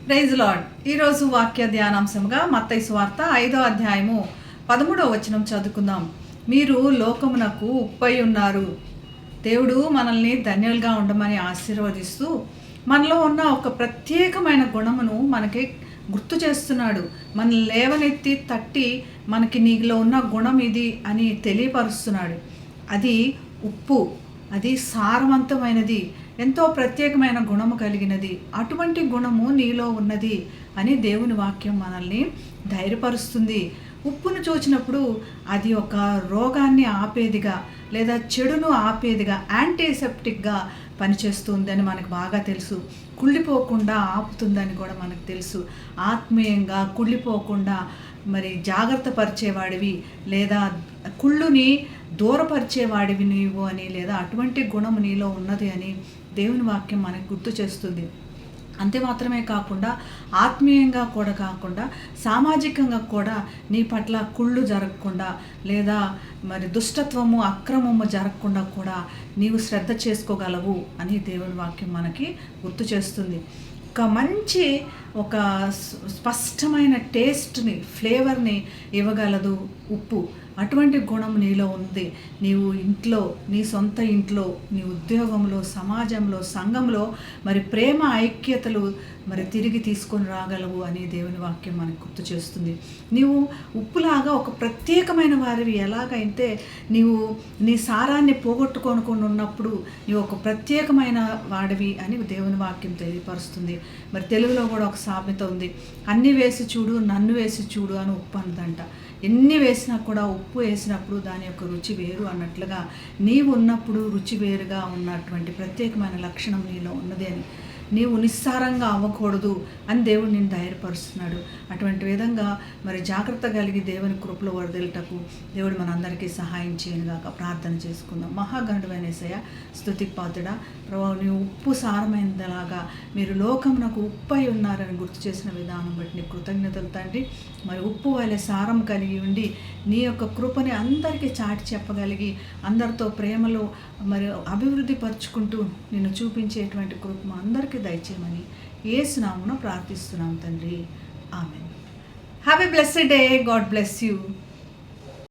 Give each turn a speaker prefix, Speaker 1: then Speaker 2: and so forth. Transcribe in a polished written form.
Speaker 1: Praise lord. ఈరోజు వాక్య ధ్యానాంశంగా మత్తయి సువార్త 5వ అధ్యాయము 13వ వచనం చదువుకుందాం. మీరు లోకమునకు ఉప్పై ఉన్నారు. దేవుడు మనల్ని ధన్యులుగా ఉండమని ఆశీర్వదిస్తూ మనలో ఉన్న ఒక ప్రత్యేకమైన గుణమును మనకి గుర్తు చేస్తున్నాడు. మనల్ని లేవనెత్తి తట్టి మనకి నీలో ఉన్న గుణం ఇది అని తెలియపరుస్తున్నాడు. అది ఉప్పు, అది సారవంతమైనది, ఎంతో ప్రత్యేకమైన గుణము కలిగినది. అటువంటి గుణము నీలో ఉన్నది అని దేవుని వాక్యం మనల్ని ధైర్యపరుస్తుంది. ఉప్పును చూచినప్పుడు అది ఒక రోగాన్ని ఆపేదిగా లేదా చెడును ఆపేదిగా యాంటీసెప్టిక్గా పనిచేస్తుంది అని మనకు బాగా తెలుసు. కుళ్ళిపోకుండా ఆపుతుందని కూడా మనకు తెలుసు. ఆత్మీయంగా కుళ్ళిపోకుండా మరి జాగ్రత్త పరిచేవాడివి లేదా కుళ్ళుని దూరపరిచేవాడివి నీవు అని, లేదా అటువంటి గుణము నీలో ఉన్నది అని దేవుని వాక్యం మనకు గుర్తు చేస్తుంది. అంతే మాత్రమే కాకుండా ఆత్మీయంగా కూడా కాకుండా సామాజికంగా కూడా నీ పట్ల కుళ్ళు జరగకుండా లేదా మరి దుష్టత్వము అక్రమము జరగకుండా కూడా నీవు శ్రద్ధ చేసుకోగలవు అని దేవుని వాక్యం మనకి గుర్తు చేస్తుంది. ఒక మంచి ఒక స్పష్టమైన టేస్ట్ని, ఫ్లేవర్ని ఇవ్వగలదు ఉప్పు. అటువంటి గుణం నీలో ఉంది. నీవు ఇంట్లో, నీ సొంత ఇంట్లో, నీ ఉద్యోగంలో, సమాజంలో, సంఘంలో మరి ప్రేమ ఐక్యతలు మరి తిరిగి తీసుకొని రాగలవు అని దేవుని వాక్యం మనకు గుర్తు చేస్తుంది. నీవు ఉప్పులాగా ఒక ప్రత్యేకమైన వారివి ఎలాగైతే నీవు నీ సారాన్ని పోగొట్టుకొనుకొని ఉన్నప్పుడు నీవు ఒక ప్రత్యేకమైన వాడివి అని దేవుని వాక్యం తెలియపరుస్తుంది. మరి తెలుగులో కూడా ఒక సామెత ఉంది, అన్ని వేసి చూడు నన్ను వేసి చూడు అని ఉప్పు అన్నదంట. ఎన్ని వేసినా కూడా ఉప్పు వేసినప్పుడు దాని యొక్క రుచి వేరు అన్నట్లుగా నీవు ఉన్నప్పుడు రుచి వేరుగా ఉన్నటువంటి ప్రత్యేకమైన లక్షణం నీలో ఉన్నది అని, నీవు నిస్సారంగా అవ్వకూడదు అని దేవుడు నిన్ను ధైర్యపరుస్తున్నాడు. అటువంటి విధంగా మరి జాగ్రత్త కలిగి దేవుని కృపలో వరదలటకు దేవుడు మనందరికీ సహాయం చేయనుగాక. ప్రార్థన చేసుకుందాం. మహాగణుడైన యేసయ్య, స్తుతికి పాత్రుడా, ప్రభువా, నీవు ఉప్పు సారమైనలాగా మీరు లోకమునకు ఉప్పై ఉన్నారని గుర్తు చేసిన విధానం బట్టి నీ కృతజ్ఞతలు తండ్రి. మరి ఉప్పు వలె సారం కలిగి ఉండి నీ యొక్క కృపని అందరికీ చాటి చెప్పగలిగి అందరితో ప్రేమలో మరి అభివృద్ధి పరుచుకుంటూ నిన్ను చూపించేటువంటి కృప అందరికీ దయచేయమని యేసు నామమున ప్రార్థిస్తున్నాం తండ్రి. ఆమేన్. Have a blessed day. God bless you.